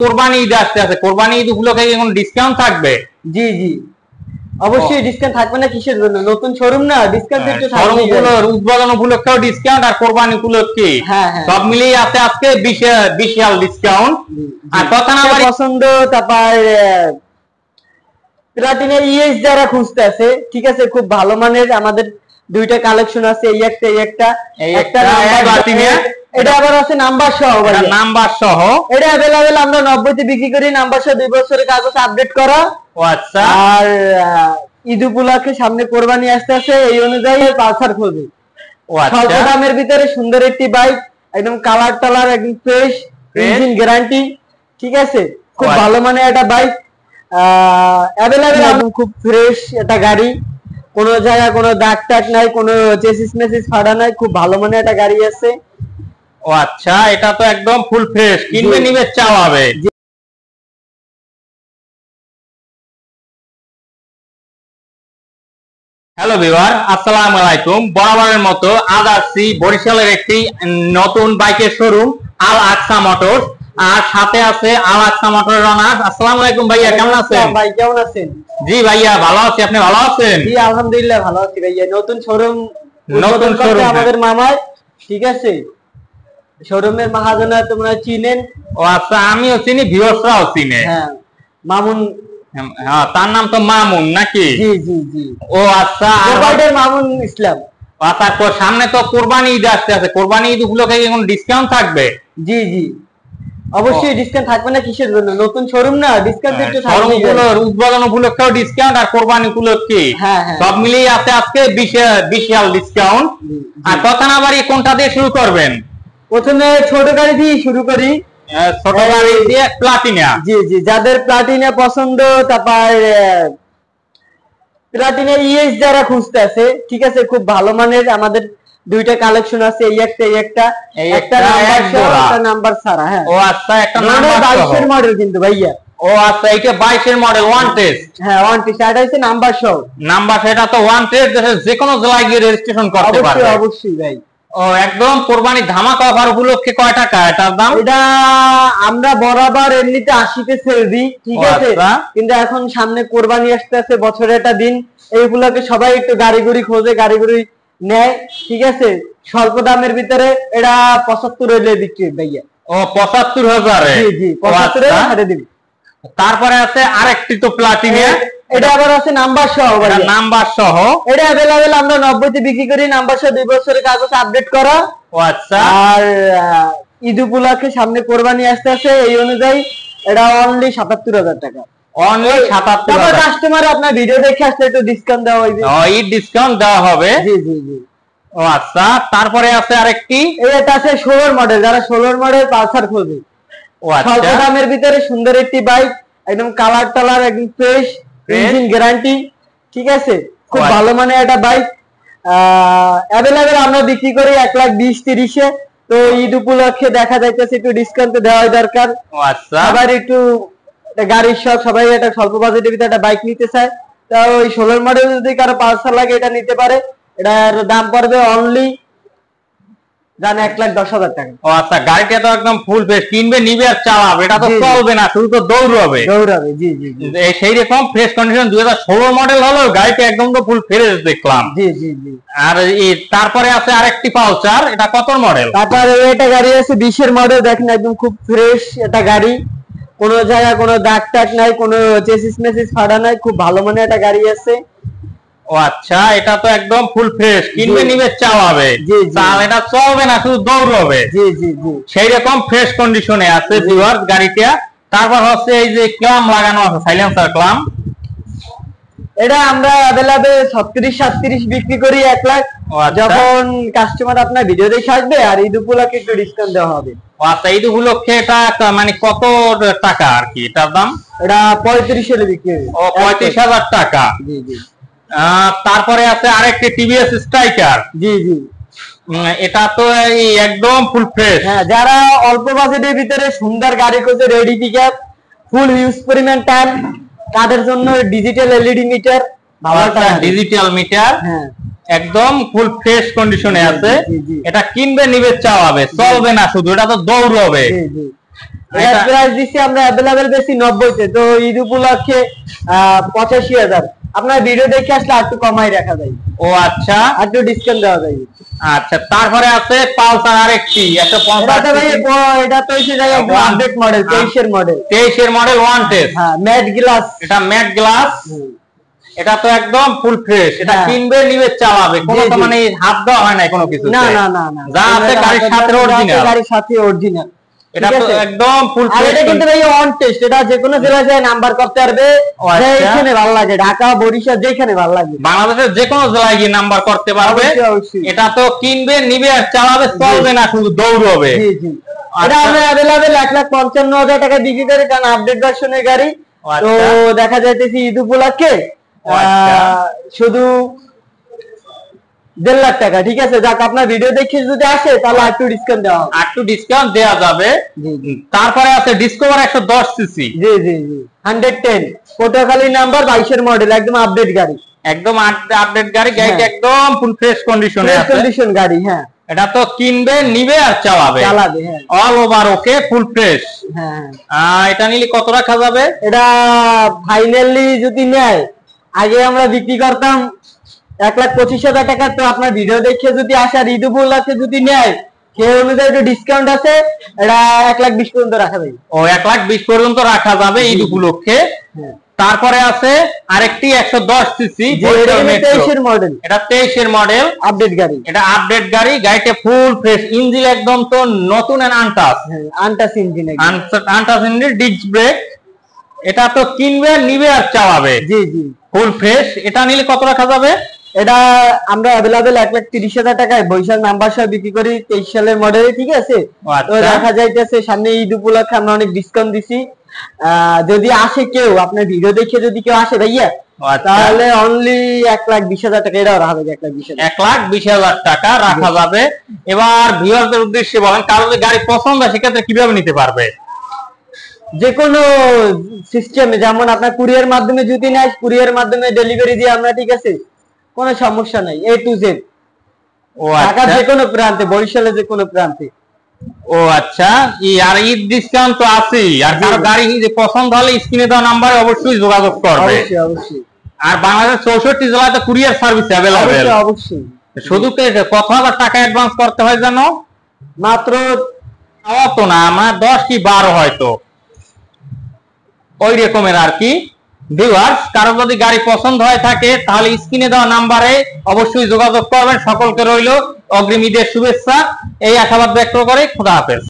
কোরবানি ঈদ আসতে আছে, কোরবানি ঈদ উপলক্ষে কি কোনো ডিসকাউন্ট থাকবে? জি জি অবশ্যই ডিসকাউন্ট থাকবে না, কিসের জন্য? নতুন শোরুম না, ডিসকাউন্ট একটু থাকবে। শোরুমগুলোর উদ্বোধন উপলক্ষেও ডিসকাউন্ট আর কোরবানি উপলক্ষে সব মিলিয়ে আছে আজকে বিশাল ডিসকাউন্ট। আর কথা না বাড়ি পছন্দ তারপর প্লাটিনা ইএস যারা খুঁজতে আছে, ঠিক আছে, খুব ভালো মানের আমাদের দুইটা কালেকশন আছে, এই একটা প্লাটিনা, এটা আবার আছে নাম্বার সহ। নাম্বার সহ এটা अवेलेबल আমরা 90 তে বিক্রি করি, নাম্বার সহ 2 বছরের কাগজ আপডেট করা। ও আচ্ছা। আর ঈদ উপলক্ষে সামনে কোরবানি আসতে আছে, এই অনুযায়ী পালসার খোঁজে। ও আচ্ছা। স্বল্প দামের ভিতরে সুন্দর একটি বাইক, একদম কালার টালার একদম ফ্রেশ, ইঞ্জিন গ্যারান্টি, ঠিক আছে, খুব ভালো মানের একটা বাইক अवेलेबल, একদম খুব ফ্রেশ একটা গাড়ি, কোনো জায়গা কোনো দাগ টাগ নাই, কোনো চেসিস মেসিস ফাটা নাই, খুব ভালো মানের একটা গাড়ি আছে। ও আচ্ছা, এটা তো একদম ফুল ফ্রেশ, কিনবে নিবে চাওয়াবে। হ্যালো ভিউয়ার, আসসালামু আলাইকুম। বরাবরের মতো আজ আসছি বরিশালের একটি নতুন বাইকের শোরুম আল আকসা মোটরস, আর সাথে আছে আল আকসা মোটরের অনার। আসসালামু আলাইকুম ভাইয়া, কেমন আছেন? ভাই কেমন আছেন? জি ভাইয়া ভালো আছি, আপনি ভালো আছেন? জি আলহামদুলিল্লাহ ভালো আছি ভাইয়া। নতুন শোরুম আমাদের মামার, ঠিক আছে, শোরুমের মহাজনা তোমরা চিনেন। ও আচ্ছা, আমিও চিনি, ভিউয়ার্সরাও চিনে। হ্যাঁ, মামুন, হ্যাঁ তার নাম তো মামুন নাকি? জি জি জি। ও আচ্ছা, মামুন ইসলাম। আচ্ছা, তো সামনে তো কোরবানি ঈদ আসতে আছে, কোরবানি ঈদ উপলক্ষে কি কোনো ডিসকাউন্ট থাকবে? জি জি অবশ্যই ডিসকাউন্ট থাকবে না, কিসের জন্য? নতুন শোরুম না, ডিসকাউন্ট একটু থাকবে। শোরুমগুলোর উদ্বোধন উপলক্ষেও ডিসকাউন্ট আর কোরবানি উপলক্ষে সব মিলিয়ে আছে আজকে বিশাল ডিসকাউন্ট। আর কথা না বাড়ি কোনটা দিয়ে শুরু করবেন? প্রথমে ছোট গাড়ি দিয়ে শুরু করি। ছোট গাড়ি দিয়ে প্লাটিনা। জি জি, যাদের প্লাটিনা পছন্দ, তারপর প্লাটিনা ইএস যারা খুঁজতে আছে, ঠিক আছে, খুব ভালো মানের আমাদের দুইটা কালেকশন আছে, এই একটা নাম্বার ছাড়া। হ্যাঁ, ও আচ্ছা, একটা নাম্বার 22 এর মডেল কিন্তু ভাইয়া। ও আচ্ছা, এটা 22 এর মডেল, ওয়ান টেস্ট। হ্যাঁ, ওয়ান টেস্ট, এটা হচ্ছে নাম্বার সহ। নাম্বার সেটা তো ওয়ান টেস্ট, যে কোনো জেলায় গিয়ে রেজিস্ট্রেশন করতে পারবে। অবশ্যই অবশ্যই ভাই। ও একদম কোরবানি ধামাকা অফার উপলক্ষে কয় টাকা এটার দাম? এটা আমরা বরাবর এমনিতে 80-তে সেল দিই, ঠিক আছে, কিন্তু এখন সামনে কোরবানি আসতে আছে, বছরের একটা দিন, এই উপলক্ষে সবাই একটু গাড়ি গুড়ি খোঁজে, গাড়ি গুড়ি নেয়, ঠিক আছে, স্বল্প দামের ভিতরে এটা 75 হইলে বিক্রি ভাইয়া। ও 75,000? জি জি 75 হারে দিবি। তারপরে আছে আরেকটি তো প্লাটিনা, এটা আবার আছে নাম্বার সহ। নাম্বার সহ এটা अवेलेबल আমরা 90 তে বিক্রি করি, নাম্বার সহ 2 বছরের কাগজ আপডেট করা। ও আচ্ছা। আর ঈদ উপলক্ষে সামনে কোরবানি আসতে আছে, এই অনুযায়ী এটা অনলি 77,000 টাকা। অনলি 77,000। কাস্টমার আপনার ভিডিও দেখে আসলে একটু ডিসকাউন্ট দেওয়া হবে। ও ঈদ ডিসকাউন্ট দেওয়া হবে। জি জি জি। ও আচ্ছা, তারপরে আছে আরেকটি, এটা আছে 16 মডেল, যারা 16 মডেল পালসার খোঁজে। ও আচ্ছা, স্বল্প দামের ভিতরে সুন্দর একটি বাইক, একদম কালার টালার একদম ফ্রেশ, ইঞ্জিন গ্যারান্টি, ঠিক আছে, খুব ভালো মানের একটা বাইক। अवेलेबल আমরা বিক্রি করি 1,20,30-এ। তো ঈদ উপলক্ষে দেখা যাইতেছে একটু ডিসকাউন্ট দেওয়া দরকার। ও আচ্ছা, সবার একটু গাড়ির শখ, সবাই একটা স্বল্প বাজেটের ভিতরে একটা বাইক নিতে চায়, তো ওই 16 মডেল যদি কারো পালসার লাগে এটা নিতে পারে। এটার দাম পড়বে অনলি জান 1,10,000 টাকা। ও আচ্ছা, গাড়িটা তো একদম ফুল ফ্রেশ, কিনবে নিবে আর চালাবে, এটা তো চলবে না, শুধু তো দৌড়াবে। জি জি সেই রকম ফ্রেশ কন্ডিশন, 2016 মডেল হলো, গাড়িটা একদম তো ফুল ফ্রেশ দেখলাম। জি জি জি। আর তারপরে আছে আরেকটি পালসার, এটা কত মডেল? তারপরে এটা গাড়ি আছে 20 এর মডেল, দেখেন একদম খুব ফ্রেশ একটা গাড়ি, কোনো জায়গা কোনো দাগ টাগ নাই, কোনো চেসিস মেসিস ফাটা নাই, খুব ভালো মানের একটা গাড়ি আছে। ও আচ্ছা, এটা তো একদম ফুল ফ্রেশ, কিনবে নিবে চালাবে, এটা চলবে না, শুধু দৌড়াবে। জি জি জি, সেই রকম ফ্রেশ কন্ডিশনে আছে ভিউয়ার গাড়িটা। তারপর হচ্ছে এই যে ক্লাম লাগানো আছে, সাইলেন্সার ক্লাম, এটা আমরা अवेलेबल 36-37 বিক্রি করি 1 লাখ। যখন কাস্টমার আপনার ভিডিও দেখে আসবে আর ঈদ উপলক্ষে একটু ডিসকাউন্ট দেওয়া হবে। ও আচ্ছা, ঈদ উপলক্ষে এটা মানে কত টাকা আর কি এটার দাম? এটা 35 এ বিক্রি হবে। ও 35,000 টাকা। জি জি। তারপরে আছে আরেকটি টিভিএস স্ট্রাইকার। জি জি, এটা তো একদম ফুল ফ্রেশ। হ্যাঁ, যারা অল্প বাজেটের ভিতরে সুন্দর গাড়ি খুঁজে, রেডি পিকআপ, ফুল ইউজ পরিমাণ টাইম, তাদের জন্য digital LED metre, digital meter, হ্যাঁ, একদম ফুল ফ্রেশ কন্ডিশনে আছে। এটা কিনবে নিবে চালাবে, চলবে না, শুধু এটা তো দৌড়াবে। এর প্রাইস দিচ্ছি আমরা अवेलेबल বেশি 90 তে, তো ঈদ উপলক্ষে 85000। আপনার ভিডিও দেখে আসলে একটু কমাই রাখা যায়। ও আচ্ছা, একটু ডিসকাউন্ট দেওয়া যায়। আচ্ছা, তারপরে আছে পালসার আরেকটি 150। এটা তো এসে যায় একদম আপডেট মডেল, 23 এর মডেল। 23 এর মডেল ওয়ান টেস্ট। হ্যাঁ, ম্যাট গ্লাস। এটা ম্যাট গ্লাস। এটা তো একদম ফুল ফ্রেশ। এটা কিনবে নিবে চালাবে, কোনো তো মানে হাত দেওয়া হয় না কোনো কিছু। না না না না, যা আছে গাড়ির সাথে অরিজিনাল। গাড়ির সাথে অরিজিনাল। এটা তো একদম ফুল ফ্রেশ। আর এটা কিন্তু ভাই অন টেস্ট, এটা যে কোনো জেলায় যায় নাম্বার করতে পারবে, যেখানে ভালো লাগে, ঢাকা বরিশাল যেখানে ভালো লাগে, বাংলাদেশের যে কোনো জেলায় গিয়ে নাম্বার করতে পারবে। এটা তো কিনবে নিবে আর চালাবে, চলবে না শুধু দৌড়বে। জি জি। এটা আমরা अवेलेबल 1,55,000 টাকা বিক্রি করি, কারণ আপডেট ভার্সনের গাড়ি। তো দেখা যাইতেছে ঈদ উপলক্ষে শুধু 1.5 লাখ টাকা। ঠিক আছে, যাক আপনার ভিডিও দেখে যদি আসে তাহলে একটু ডিসকাউন্ট দেওয়া হবে। একটু ডিসকাউন্ট দেওয়া যাবে। তারপরে আছে ডিসকভার 110 সিসি। জি জি জি, 110 পটুয়াখালী নাম্বার, 22 এর মডেল, একদম আপডেট গাড়ি। একদম আপডেট গাড়ি। গাড়িটা একদম ফুল ফ্রেশ কন্ডিশনে আছে। কন্ডিশন গাড়ি। হ্যাঁ, এটা তো কিনবে নিবে আর চালাবে। হ্যাঁ, অল ওভার ওকে, ফুল ফ্রেশ। হ্যাঁ, এটা নিলে কত রাখা যাবে? এটা ফাইনালি যদি নেয়, আগে আমরা বিক্রি করতাম 1,25,000 টাকা। তো আপনার ভিডিও দেখে যদি আসে আর ঈদ উপলক্ষে যদি নেয়, সেই অনুযায়ী একটু ডিসকাউন্ট আছে, এটা 1,20,000 পর্যন্ত রাখা যাবে। ও 1,20,000 পর্যন্ত রাখা যাবে ঈদ উপলক্ষে। তারপরে আছে আরেকটি 110 সিসি, 23 এর মডেল। এটা 23 এর মডেল, আপডেট গাড়ি। এটা আপডেট গাড়ি। গাড়িটা ফুল ফ্রেশ, ইঞ্জিন একদম তো নতুন and untouch. Untouch engine, untouch engine, disc brake. এটা তো কিনবে নিবে আর চালাবে। জি জি, ফুল ফ্রেশ। এটা নিলে কত রাখা যাবে? এটা আমরা अवेलेबल 1,30,000 টাকায় বৈশাখ নাম্বার সহ বিক্রি করি, 23 সালের মডেল। ঠিক আছে, তো দেখা যাইতেছে সামনে ঈদ উপলক্ষে আমরা অনেক ডিসকাউন্ট দিছি। যদি আসে কেউ, আপনার ভিডিও দেখে যদি কেউ আসে ভাইয়া, তাহলে অনলি 1,20,000 টাকা এটা রাখা যাবে। 1,20,000 টাকা রাখা যাবে। এবার ভিউয়ারদের উদ্দেশ্যে বলেন, কারো যদি গাড়ি পছন্দ হয় সেক্ষেত্রে কিভাবে নিতে পারবে? যে কোনো সিস্টেমে, যেমন আপনার কুরিয়ার মাধ্যমে যদি নেয়, কুরিয়ার মাধ্যমে ডেলিভারি দিয়ে আমরা, ঠিক আছে, কোনো সমস্যা নাই, A to Z। ও ঢাকার যে কোনো প্রান্তে, বরিশালের যে কোনো প্রান্তে। ও আচ্ছা, আর ঈদ ডিসকাউন্ট তো আছেই। আর কারো গাড়ি পছন্দ হলে স্ক্রিনে দেওয়া নাম্বারে অবশ্যই যোগাযোগ করবে। অবশ্যই অবশ্যই। আর বাংলাদেশ 64 জেলায় তো কুরিয়ার সার্ভিস अवेलेबल। অবশ্যই। শুধু কত হাজার টাকা অ্যাডভান্স করতে হয় জানো? মাত্র অত না, আমার 10 কি 12 হয়তো, ওই রকমের আর কি। ভিউয়ার্স, কারো যদি গাড়ি পছন্দ হয় থাকে তাহলে স্ক্রিনে দেওয়া নাম্বারে অবশ্যই যোগাযোগ করবেন। সকলকে রইল অগ্রিম ঈদের শুভেচ্ছা, এই আশাবাদ ব্যক্ত করে খোদা হাফেজ।